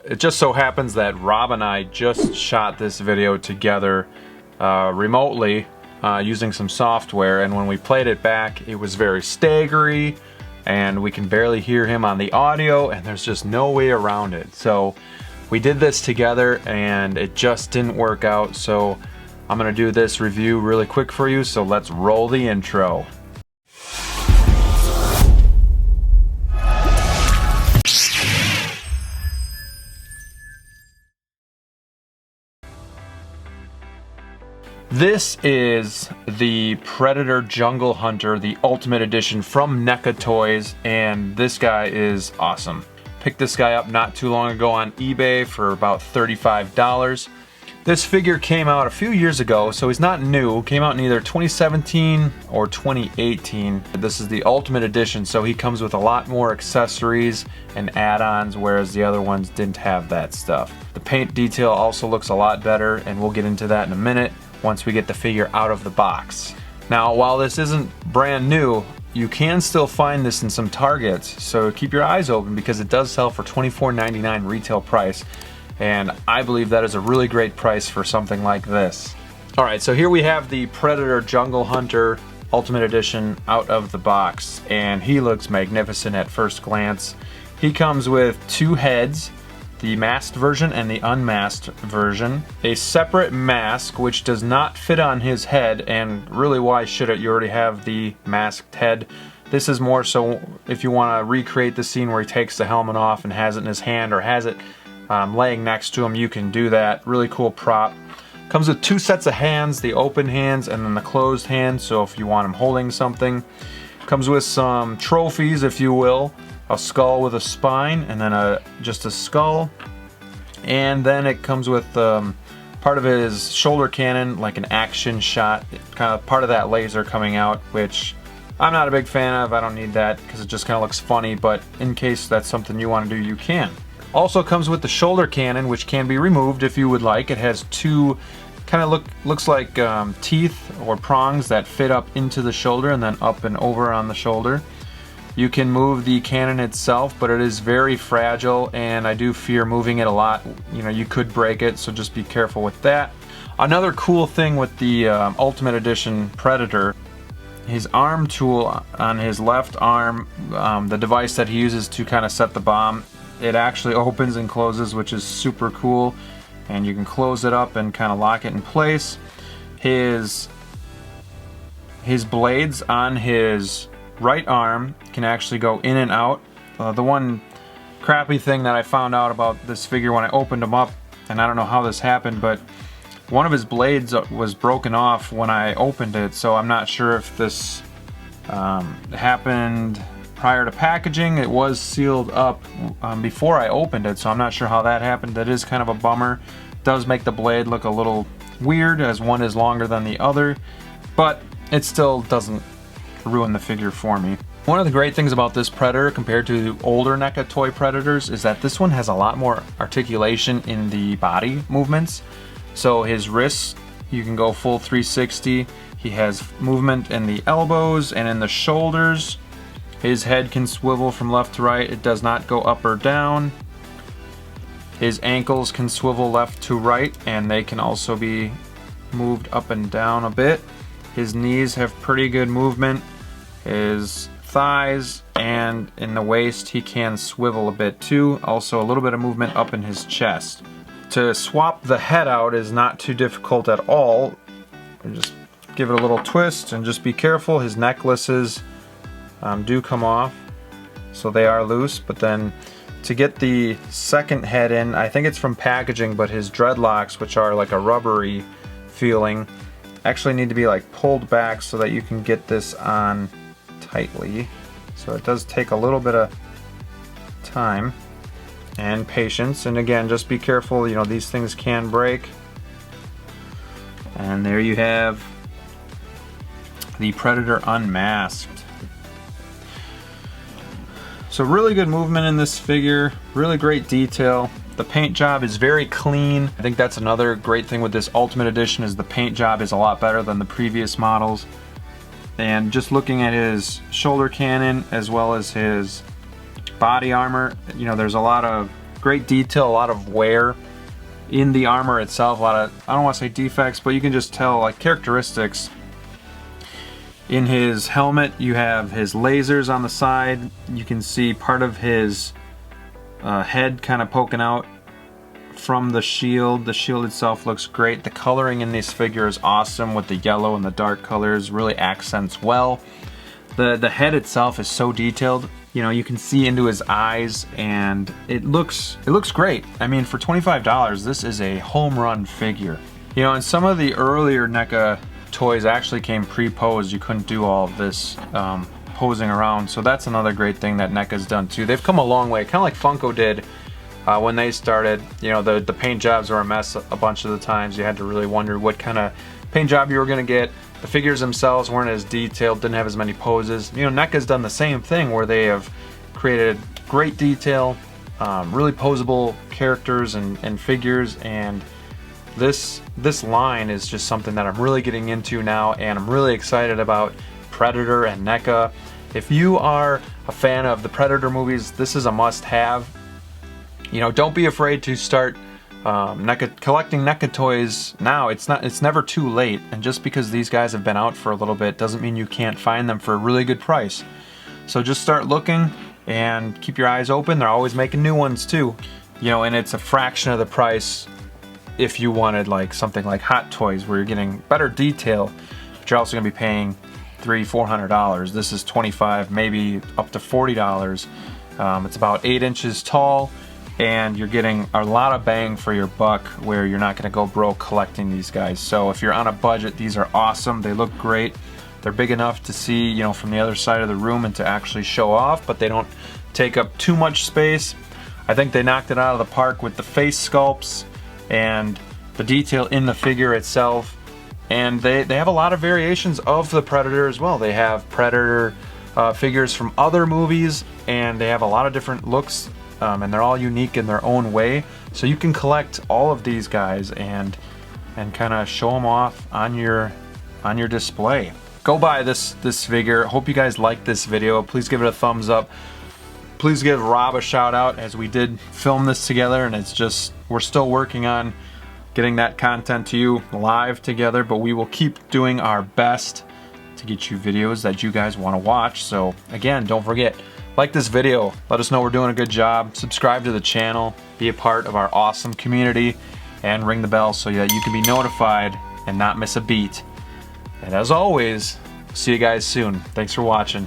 it just so happens that Rob and I just shot this video together remotely using some software, and when we played it back, it was very staggery, and we can barely hear him on the audio, and there's just no way around it. So we did this together, and it just didn't work out, so I'm gonna do this review really quick for you, so let's roll the intro. This is the Predator Jungle Hunter, the Ultimate Edition from NECA Toys, and this guy is awesome. Picked this guy up not too long ago on eBay for about $35. This figure came out a few years ago, so he's not new. Came out in either 2017 or 2018. This is the Ultimate Edition, so he comes with a lot more accessories and add-ons, whereas the other ones didn't have that stuff. The paint detail also looks a lot better, and we'll get into that in a minute once we get the figure out of the box. Now, while this isn't brand new, you can still find this in some Targets, so keep your eyes open because it does sell for $24.99 retail price, and I believe that is a really great price for something like this. Alright, so here we have the Predator Jungle Hunter Ultimate Edition out of the box, and he looks magnificent at first glance. He comes with two heads, the masked version and the unmasked version. A separate mask which does not fit on his head, and really why should it? You already have the masked head. This is more so if you want to recreate the scene where he takes the helmet off and has it in his hand or has it laying next to him, you can do that. Really cool prop. Comes with two sets of hands, the open hands and then the closed hands, so if you want him holding something. Comes with some trophies, if you will. A skull with a spine, and then just a skull, and then it comes with part of his shoulder cannon, like an action shot, kind of part of that laser coming out, which I'm not a big fan of. I don't need that because it just kind of looks funny, but in case that's something you want to do, you can. Also comes with the shoulder cannon, which can be removed if you would like. It has two kind of looks like teeth or prongs that fit up into the shoulder and then up and over on the shoulder. You can move the cannon itself, but it is very fragile, and I do fear moving it a lot. You know, you could break it, so just be careful with that. Another cool thing with the Ultimate Edition Predator, his arm tool on his left arm, the device that he uses to kind of set the bomb, it actually opens and closes, which is super cool, and you can close it up and kind of lock it in place. His blades on his right arm can actually go in and out. The one crappy thing that I found out about this figure when I opened him up, and I don't know how this happened, but one of his blades was broken off when I opened it, so I'm not sure if this happened prior to packaging. It was sealed up before I opened it, so I'm not sure how that happened. That is kind of a bummer. It does make the blade look a little weird as one is longer than the other, but it still doesn't ruin the figure for me. One of the great things about this Predator compared to the older NECA toy Predators is that this one has a lot more articulation in the body movements. So his wrists, you can go full 360. He has movement in the elbows and in the shoulders. His head can swivel from left to right. It does not go up or down. His ankles can swivel left to right, and they can also be moved up and down a bit. His knees have pretty good movement. His thighs and in the waist he can swivel a bit too. Also a little bit of movement up in his chest. To swap the head out is not too difficult at all. Just give it a little twist and just be careful. His necklaces do come off, so they are loose, but then to get the second head in, I think it's from packaging, but his dreadlocks, which are like a rubbery feeling, actually need to be like pulled back so that you can get this on tightly. So it does take a little bit of time and patience, and again, just be careful, you know, these things can break. And there you have the Predator Unmasked. So really good movement in this figure, really great detail. The paint job is very clean. I think that's another great thing with this Ultimate Edition is the paint job is a lot better than the previous models. And just looking at his shoulder cannon as well as his body armor, you know, there's a lot of great detail, a lot of wear in the armor itself, a lot of, I don't want to say defects, but you can just tell like characteristics. In his helmet, you have his lasers on the side. You can see part of his head kind of poking out from the shield. The shield itself looks great. The coloring in this figure is awesome with the yellow and the dark colors, really accents well. The head itself is so detailed. You know, you can see into his eyes, and it looks great. I mean, for $25, this is a home run figure. You know, and some of the earlier NECA toys actually came pre-posed. You couldn't do all of this posing around, so that's another great thing that NECA's done too. They've come a long way, kind of like Funko did when they started. You know, the paint jobs were a mess a bunch of the times. You had to really wonder what kind of paint job you were gonna get. The figures themselves weren't as detailed, didn't have as many poses. You know, NECA's done the same thing where they have created great detail, really posable characters and figures, and this line is just something that I'm really getting into now, and I'm really excited about Predator and NECA. If you are a fan of the Predator movies, this is a must-have. You know, don't be afraid to start collecting NECA toys now. It's never too late, and just because these guys have been out for a little bit doesn't mean you can't find them for a really good price. So just start looking and keep your eyes open. They're always making new ones too. You know, and it's a fraction of the price if you wanted like something like Hot Toys where you're getting better detail, but you're also gonna be paying $300–400. This is $25, maybe up to $40. It's about 8 inches tall, and you're getting a lot of bang for your buck where you're not gonna go broke collecting these guys. So if you're on a budget, these are awesome. They look great. They're big enough to see, you know, from the other side of the room and to actually show off, but they don't take up too much space. I think they knocked it out of the park with the face sculpts and the detail in the figure itself. And they have a lot of variations of the Predator as well. They have Predator figures from other movies, and they have a lot of different looks, and they're all unique in their own way. So you can collect all of these guys and kind of show them off on your display. Go buy this figure. Hope you guys liked this video. Please give it a thumbs up. Please give Rob a shout out, as we did film this together, and it's just, we're still working on getting that content to you live together, but we will keep doing our best to get you videos that you guys want to watch. So again, don't forget, like this video, let us know we're doing a good job, subscribe to the channel, be a part of our awesome community, and ring the bell so that you can be notified and not miss a beat. And as always, see you guys soon. Thanks for watching.